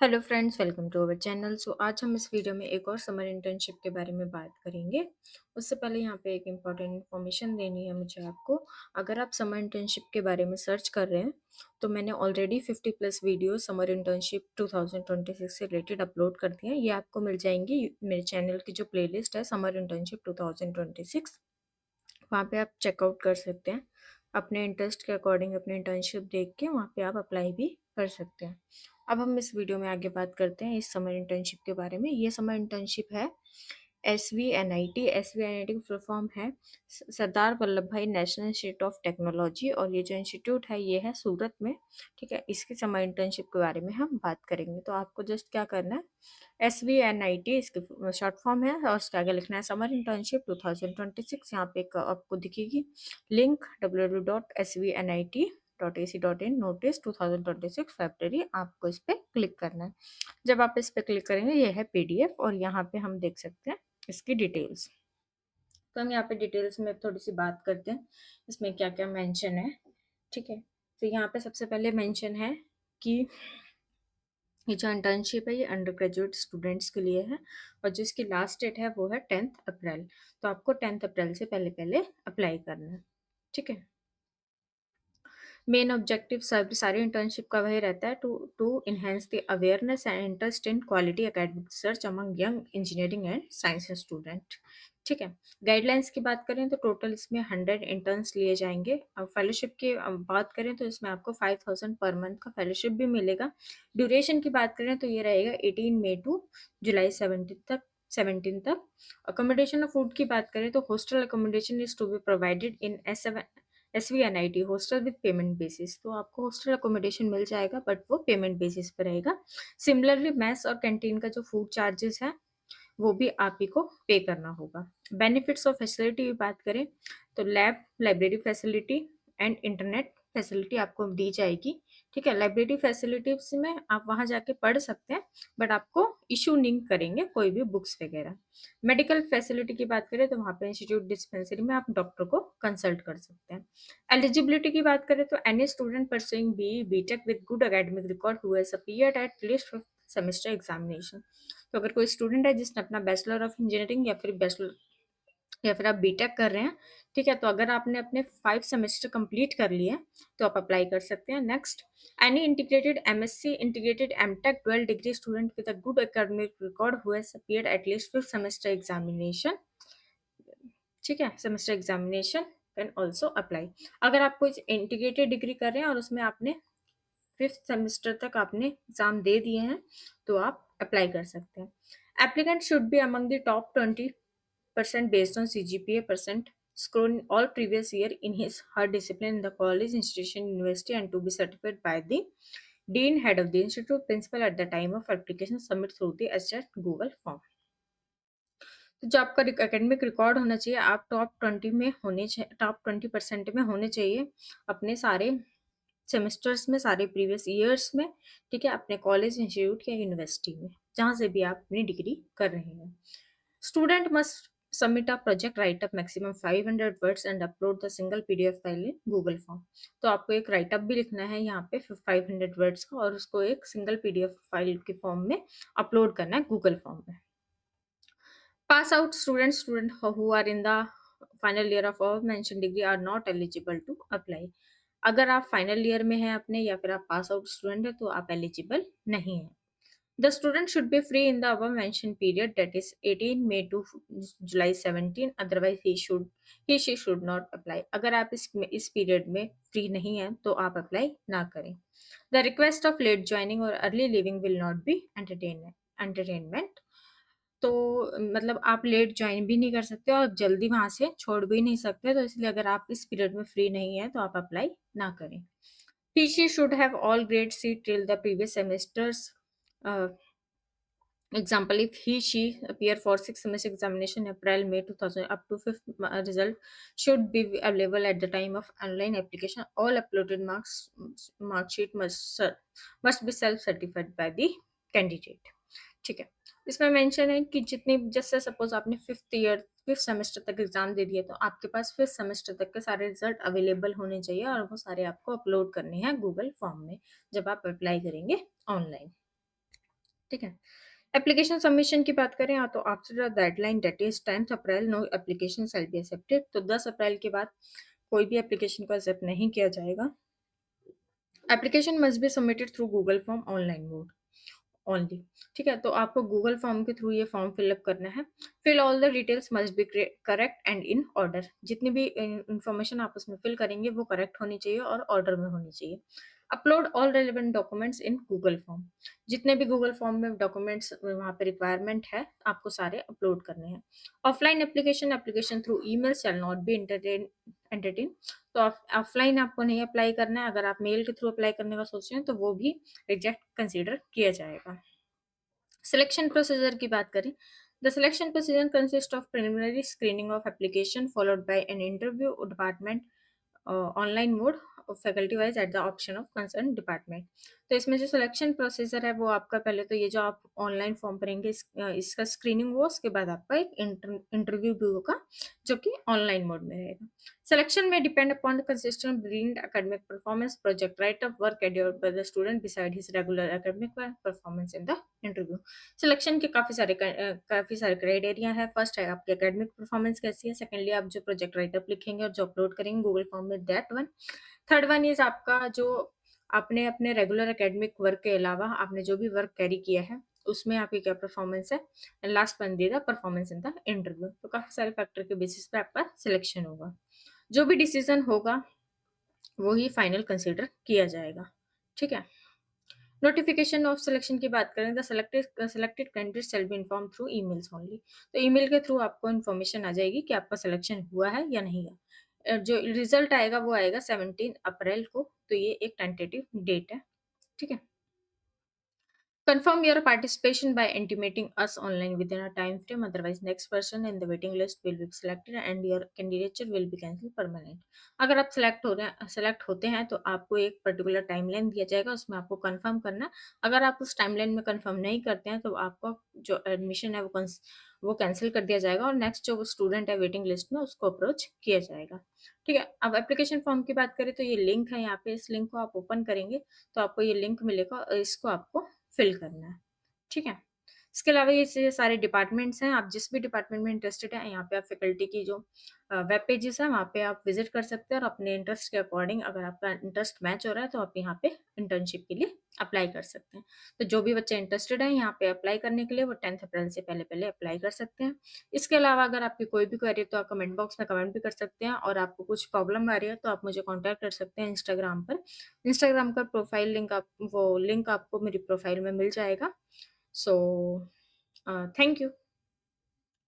Hello friends, welcome to our channel. आज हम इस वीडियो में एक और समर इंटर्नशिप के बारे में बात करेंगे। उससे पहले यहाँ पे एक इम्पॉर्टेंट इन्फॉर्मेशन देनी है मुझे आपको। अगर आप समर इंटर्नशिप के बारे में सर्च कर रहे हैं तो मैंने already 50 plus video summer internship 2026 से रिलेटेड अपलोड कर दिए हैं। ये आपको मिल जाएंगी मेरे चैनल की जो प्लेलिस्ट है समर इंटर्नशिप 2026, वहाँ पे आप चेकआउट कर सकते हैं। अपने इंटरेस्ट के अकॉर्डिंग अपने इंटर्नशिप देख के वहाँ पे आप अप्लाई भी कर सकते हैं। अब हम इस वीडियो में आगे बात करते हैं इस समर इंटर्नशिप के बारे में। ये समर इंटर्नशिप है SVNIT। SVNIT की फुल फॉर्म है सरदार वल्लभ भाई नेशनल इंस्टीट्यूट ऑफ टेक्नोलॉजी, और ये जो इंस्टीट्यूट है ये है सूरत में। ठीक है, इसकी समर इंटर्नशिप के बारे में हम बात करेंगे। तो आपको जस्ट क्या करना है, SVNIT इसकी शॉर्ट फॉर्म है और उसके आगे लिखना है समर इंटर्नशिप 2026। यहाँ पे एक आपको दिखेगी लिंक www.svnit.ac.in नोटिस 2026 फरवरी। आपको इस पर क्लिक करना है। जब आप इस पर क्लिक करेंगे ये है PDF, और यहाँ पे हम देख सकते हैं इसकी डिटेल्स। तो हम यहाँ पे डिटेल्स में थोड़ी सी बात करते हैं इसमें क्या क्या मेंशन है। ठीक है, तो यहाँ पे सबसे पहले मेंशन है कि ये जो इंटर्नशिप है ये अंडर ग्रेजुएट स्टूडेंट्स के लिए है, और जिसकी लास्ट डेट है वो है 10 अप्रैल। तो आपको 10 अप्रैल से पहले पहले अप्लाई करना है। ठीक है, मेन ऑब्जेक्टिव सारी इंटर्नशिप का वही रहता है, to to enhance the awareness and interest in quality academic research among young engineering and science student. ठीक है, गाइडलाइंस की बात करें तो टोटल इसमें 100 इंटर्न्स लिए जाएंगे। अब फेलोशिप की बात करें तो इसमें आपको 5000 पर मंथ का फेलोशिप भी मिलेगा। ड्यूरेशन की बात करें तो ये रहेगा 18 मई टू जुलाई 17 तक। अकोमोडेशन और फूड की बात करें तो hostel accommodation is to be provided in SVNIT hostel with payment basis. तो आपको हॉस्टल अकोमोडेशन मिल जाएगा बट वो पेमेंट बेसिस पर रहेगा। सिमिलरली मैस और कैंटीन का जो फूड चार्जेस है वो भी आप ही को पे करना होगा। बेनिफिट्स और फैसिलिटी की बात करें तो lab, library facility and internet facility आपको दी जाएगी। ठीक है, लाइब्रेरी फैसिलिटीज में आप वहां जाके पढ़ सकते हैं बट आपको इशू नहीं करेंगे कोई भी बुक्स वगैरह। मेडिकल फैसिलिटी की बात करें तो वहाँ पे इंस्टीट्यूट डिस्पेंसरी में आप डॉक्टर को कंसल्ट कर सकते हैं। एलिजिबिलिटी की बात करें तो any student pursuing BE BTech with good academic record who has appeared at least 5th semester examination. तो अगर कोई स्टूडेंट है जिसने अपना बैचलर ऑफ इंजीनियरिंग या फिर आप बीटेक कर रहे हैं, ठीक है, तो अगर आपने अपने 5 सेमेस्टर कंप्लीट कर लिए हैं तो आप अप्लाई कर सकते हैं। Next, any integrated MSc integrated MTech twelve degree student with a good academic record who has appeared at least 5th semester examination. ठीक है, semester examination can also apply. अगर आप कोई इंटीग्रेटेड डिग्री कर रहे हैं और उसमें आपने 5th सेमेस्टर तक आपने एग्जाम दे दिए हैं तो आप अप्लाई कर सकते हैं। Applicant should be among the top 20% based on CGPA percent score in all previous year in his her discipline in the college, institution, university, and to be certified by the dean, head of the institute, principal at the time of application submit through the HChat Google form। तो जो आपका academic record होना चाहिए, आप top 20% में होने चाहिए अपने सारे सेमेस्टर्स में, सारे प्रीवियस ईयर्स में। ठीक है, अपने कॉलेज, इंस्टीट्यूट या यूनिवर्सिटी में जहाँ से भी आप अपनी डिग्री कर रहे हैं। Student must submit a project right up maximum 500 words and upload the single PDF file in Google form. तो आपको एक राइट अप भी लिखना है यहाँ पे 500 वर्ड्स का, और उसको एक सिंगल PDF फाइल के फॉर्म में अपलोड करना है गूगल फॉर्म में। Pass out student who are in the final year of above mentioned degree are not eligible to apply। अगर आप फाइनल ईयर में हैं अपने या फिर आप पास आउट स्टूडेंट है तो आप एलिजिबल नहीं है। The student should be free in the above mentioned period, that is 18 May to July 17, otherwise he she should not apply। अगर आप इस पीरियड में फ्री नहीं है तो आप अप्लाई ना करें। The request of late joining और early leaving will not be entertainment. तो मतलब आप लेट ज्वाइन भी नहीं कर सकते और जल्दी वहां से छोड़ भी नहीं सकते, तो इसलिए अगर आप इस पीरियड में फ्री नहीं है तो आप अप्लाई ना करें। She should have all grade C till the previous semesters। Example, if she appear for 6th semester examination April May 2000 up to 5th result should be available at the time of online application। All uploaded mark sheet must be self certified by the candidate। ठीक है, इसमें mention है कि जितनी, जैसे suppose आपने 5th semester तक exam दे दिया तो आपके पास 5th सेमेस्टर तक के सारे रिजल्ट अवेलेबल होने चाहिए, और वो सारे आपको अपलोड करने हैं गूगल फॉर्म में जब आप अप्लाई करेंगे ऑनलाइन। ठीक है। एप्लीकेशन सबमिशन की बात करें तो after the deadline that is 10th April no application shall be accepted. तो 10 अप्रैल के बाद कोई भी एप्लीकेशन को एक्सेप्ट नहीं किया जाएगा। Application must be submitted through Google form online mode only. ठीक है, तो आपको गूगल फॉर्म के थ्रू ये फॉर्म फिलअप करना है। Fill all the details must be correct and in order. जितनी भी इंफॉर्मेशन आप उसमें फिल करेंगे वो करेक्ट होनी चाहिए और ऑर्डर में होनी चाहिए। Upload all relevant documents in Google form. जितने भी गूगल फॉर्म में डॉक्यूमेंट्स वहाँ पे रिक्वायरमेंट है आपको सारे अपलोड करने हैं। Offline application application through email shall not be entertain. तो ऑफलाइन आपको नहीं अप्लाई करना है। अगर आप मेल के थ्रू अप्लाई करने का सोच रहे हैं तो वो भी रिजेक्ट कंसीडर किया जाएगा। सिलेक्शन प्रोसीजर की बात करें, the selection procedure consist of preliminary screening of application followed by an interview department online mode faculty wise at the option of concern department. तो इसमें जो सिलेक्शन प्रोसीजर है वो आपका पहले तो ये जो आप ऑनलाइन फॉर्म भरेंगे इसका स्क्रीनिंग हुआ, उसके बाद आपका एक इंटरव्यू भी होगा जो कि ऑनलाइन मोड में रहेगा। Selection may depend upon the consistent brilliant academic performance, project write-up, work carried by the student beside his regular academic performance in the interview. Selection के काफी सारे क्राइटेरिया है। फर्स्ट है आपकी एकेडमिक परफॉर्मेंस कैसी है। सेकेंडली आप जो प्रोजेक्ट राइटअप लिखेंगे और जो अपलोड करेंगे गूगल फॉर्म में, that one. Third one is आपका जो आपने अपने रेगुलर एकेडमिक वर्क के अलावा आपने जो भी वर्क कैरी किया है उसमें आपकी क्या परफॉर्मेंस है। एंड लास्ट वन देगा परफॉर्मेंस इन द इंटरव्यू। तो काफी सारे फैक्टर के बेसिस पे आपका सिलेक्शन होगा। जो भी डिसीजन होगा वो ही फाइनल कंसिडर किया जाएगा। ठीक है। नोटिफिकेशन ऑफ सिलेक्शन की बात करें, the selected candidate shall be inform through emails only. तो ईमेल के थ्रू आपको इन्फॉर्मेशन आ जाएगी कि आपका सिलेक्शन हुआ है या नहीं है। जो रिजल्ट आएगा वो आएगा 17 अप्रैल को। तो ये एक टेंटेटिव डेट है। ठीक है। Confirm your participation by intimating us online within a time frame. Otherwise, next person in the waiting list will be selected and your candidature will be cancelled permanent. अगर आप सेलेक्ट होते हैं तो आपको एक पर्टिकुलर टाइमलाइन दिया जाएगा, उसमें आपको कंफर्म करना है। अगर आप उस टाइमलाइन में कंफर्म नहीं करते हैं तो आपका जो एडमिशन है वो कैंसिल कर दिया जाएगा और नेक्स्ट जो स्टूडेंट है वेटिंग लिस्ट में उसको अप्रोच किया जाएगा। ठीक है। अब एप्लीकेशन फॉर्म की बात करें तो ये लिंक है, यहाँ पे इस लिंक को आप ओपन करेंगे तो आपको ये लिंक मिलेगा और इसको आपको फिल करना है। ठीक है। इसके अलावा ये सारे डिपार्टमेंट्स हैं। आप जिस भी डिपार्टमेंट में इंटरेस्टेड हैं यहाँ पे आप फैकल्टी की जो वेब पेजेस है वहाँ पे आप विजिट कर सकते हैं और अपने इंटरेस्ट के अकॉर्डिंग अगर आपका इंटरेस्ट मैच हो रहा है तो आप यहाँ पे इंटर्नशिप के लिए अप्लाई कर सकते हैं। तो जो भी बच्चे इंटरेस्टेड हैं यहाँ पे अप्लाई करने के लिए वो 10th अप्रैल से पहले पहले अप्लाई कर सकते हैं। इसके अलावा अगर आपकी कोई भी क्वेरी है तो आप कमेंट बॉक्स में कमेंट भी कर सकते हैं और आपको कुछ प्रॉब्लम आ रही है तो आप मुझे कॉन्टैक्ट कर सकते हैं इंस्टाग्राम पर। इंस्टाग्राम का प्रोफाइल लिंक वो लिंक आपको मेरी प्रोफाइल में मिल जाएगा। So thank you.